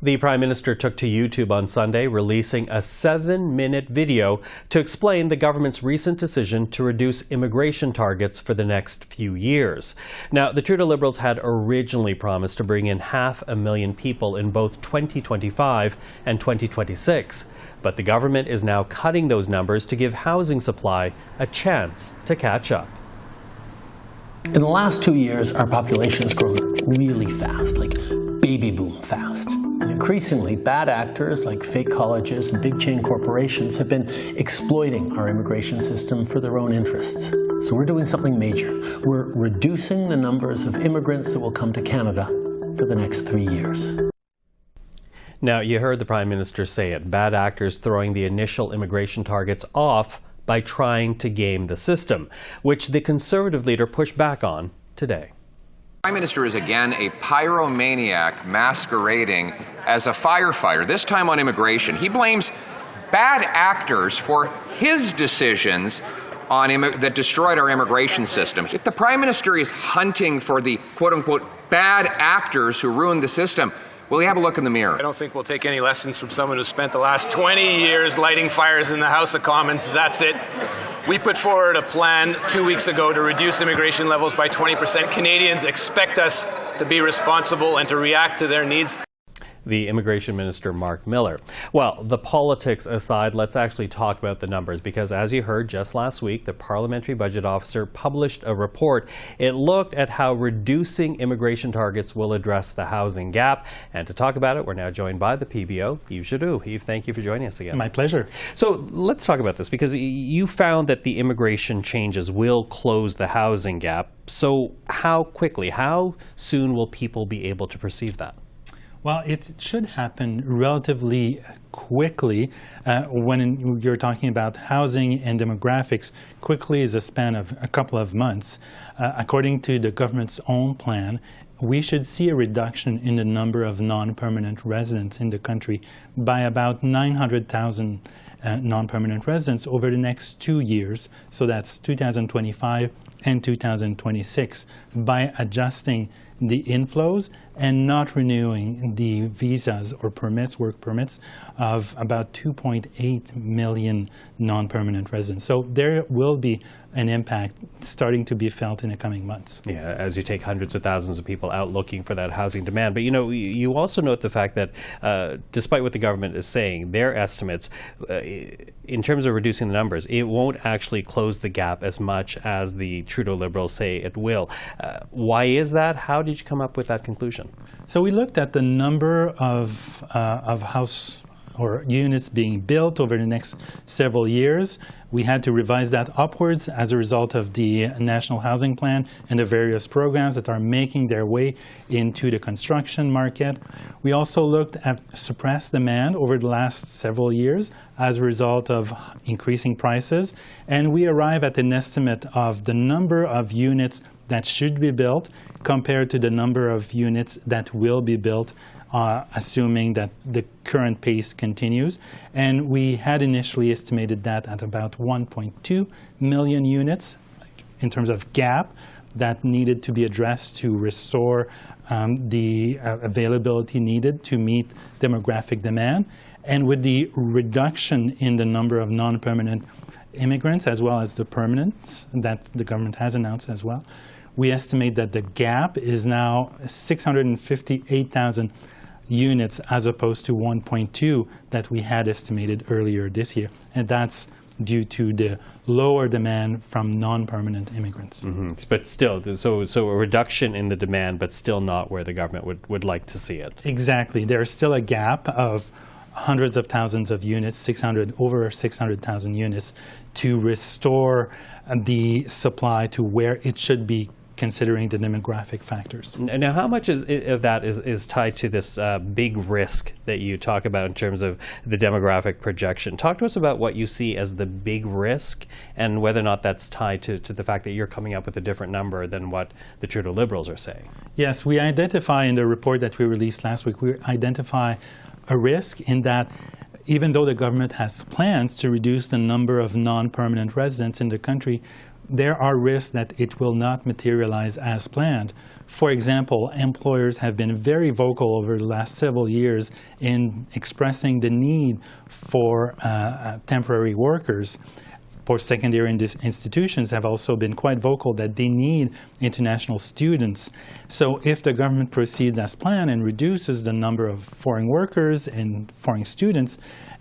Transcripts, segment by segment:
The Prime Minister took to YouTube on Sunday, releasing a 7-minute video to explain the government's recent decision to reduce immigration targets for the next few years. Now, the Trudeau Liberals had originally promised to bring in 500,000 people in both 2025 and 2026, but the government is now cutting those numbers to give housing supply a chance to catch up. In the last 2 years, our population has grown really fast, like baby boom fast. And increasingly, bad actors like fake colleges and big chain corporations have been exploiting our immigration system for their own interests. So we're doing something major. We're reducing the numbers of immigrants that will come to Canada for the next 3 years. Now, you heard the Prime Minister say it, bad actors throwing the initial immigration targets off by trying to game the system, which the Conservative leader pushed back on today. The Prime Minister is again a pyromaniac masquerading as a firefighter, this time on immigration. He blames bad actors for his decisions that destroyed our immigration system. If the Prime Minister is hunting for the quote-unquote bad actors who ruined the system, will he have a look in the mirror? I don't think we'll take any lessons from someone who spent the last 20 years lighting fires in the House of Commons. That's it. We put forward a plan 2 weeks ago to reduce immigration levels by 20%. Canadians expect us to be responsible and to react to their needs. The Immigration Minister, Mark Miller. Well, the politics aside, let's actually talk about the numbers, because as you heard just last week, the Parliamentary Budget Officer published a report. It looked at how reducing immigration targets will address the housing gap. And to talk about it, we're now joined by the PBO, Yves Giroux. Yves, thank you for joining us again. My pleasure. So let's talk about this, because you found that the immigration changes will close the housing gap. So how quickly, how soon will people be able to perceive that? Well, it should happen relatively quickly. When you're talking about housing and demographics, quickly is a span of a couple of months. According to the government's own plan, we should see a reduction in the number of non-permanent residents in the country by about 900,000 non-permanent residents over the next 2 years. So that's 2025 and 2026, by adjusting the inflows and not renewing the visas or permits, work permits, of about 2.8 million non-permanent residents. So there will be an impact starting to be felt in the coming months. Yeah, as you take hundreds of thousands of people out looking for that housing demand. But you know, you also note the fact that despite what the government is saying, their estimates, in terms of reducing the numbers, it won't actually close the gap as much as the Trudeau Liberals say it will. Why is that? How did you come up with that conclusion? So we looked at the number of house or units being built over the next several years. We had to revise that upwards as a result of the National Housing Plan and the various programs that are making their way into the construction market. We also looked at suppressed demand over the last several years as a result of increasing prices, and we arrive at an estimate of the number of units that should be built compared to the number of units that will be built, assuming that the current pace continues. And we had initially estimated that at about 1.2 million units in terms of gap that needed to be addressed to restore the availability needed to meet demographic demand. And with the reduction in the number of non-permanent immigrants as well as the permanents that the government has announced as well, we estimate that the gap is now 658,000 units as opposed to 1.2 that we had estimated earlier this year. And that's due to the lower demand from non-permanent immigrants. Mm-hmm. But still, so a reduction in the demand, but still not where the government would like to see it. Exactly. There's still a gap of hundreds of thousands of units, over 600,000 units, to restore the supply to where it should be, considering the demographic factors. Now, how much of that is tied to this big risk that you talk about in terms of the demographic projection? Talk to us about what you see as the big risk and whether or not that's tied to the fact that you're coming up with a different number than what the Trudeau Liberals are saying. Yes, we identify in the report that we released last week, we identify a risk in that even though the government has plans to reduce the number of non-permanent residents in the country, there are risks that it will not materialize as planned. For example, employers have been very vocal over the last several years in expressing the need for temporary workers. Post-secondary institutions have also been quite vocal that they need international students. So if the government proceeds as planned and reduces the number of foreign workers and foreign students,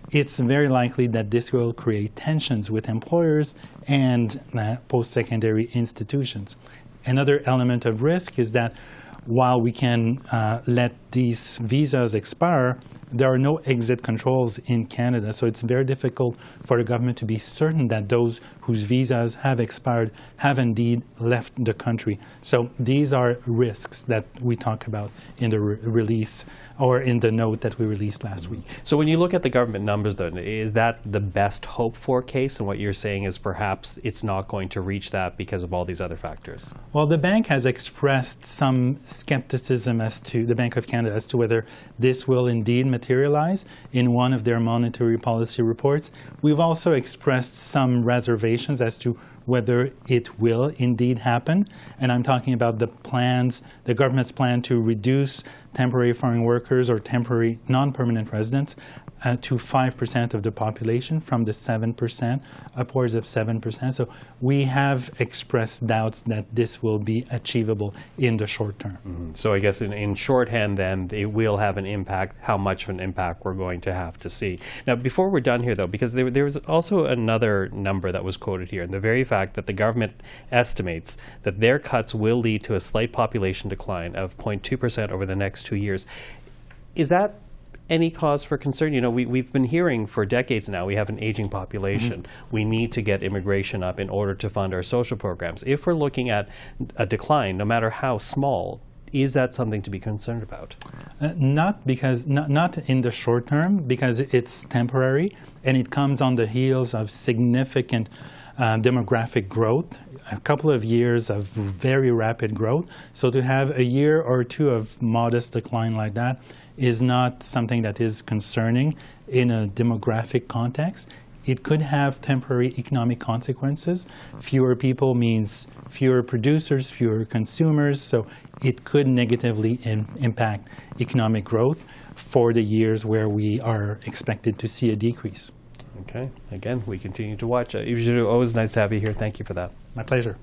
it's very likely that this will create tensions with employers and post-secondary institutions. Another element of risk is that while we can let these visas expire, there are no exit controls in Canada, so it's very difficult for the government to be certain that those whose visas have expired have indeed left the country. So these are risks that we talk about in the release or in the note that we released last week. So when you look at the government numbers, then, is that the best hope for case? And what you're saying is perhaps it's not going to reach that because of all these other factors? Well, the bank has expressed some skepticism as to the Bank of Canada as to whether this will indeed materialize in one of their monetary policy reports. We've also expressed some reservations as to whether it will indeed happen. And I'm talking about the government's plan to reduce temporary foreign workers or temporary non-permanent residents to 5% of the population from the 7%, upwards of 7%. So we have expressed doubts that this will be achievable in the short term. Mm-hmm. So I guess in shorthand then, it will have an impact. How much of an impact we're going to have to see. Now, before we're done here, though, because there was also another number that was quoted here, and the very fact that the government estimates that their cuts will lead to a slight population decline of 0.2% over the next 2 years. Is that any cause for concern? You know, we've been hearing for decades now we have an aging population. Mm-hmm. We need to get immigration up in order to fund our social programs. If we're looking at a decline, no matter how small, is that something to be concerned about? Not in the short term, because it's temporary and it comes on the heels of significant demographic growth, a couple of years of very rapid growth. So to have a year or two of modest decline like that is not something that is concerning in a demographic context. It could have temporary economic consequences. Fewer people means fewer producers, fewer consumers, so it could negatively impact economic growth for the years where we are expected to see a decrease. Okay. Again, we continue to watch. Yves Giroux, always nice to have you here. Thank you for that. My pleasure.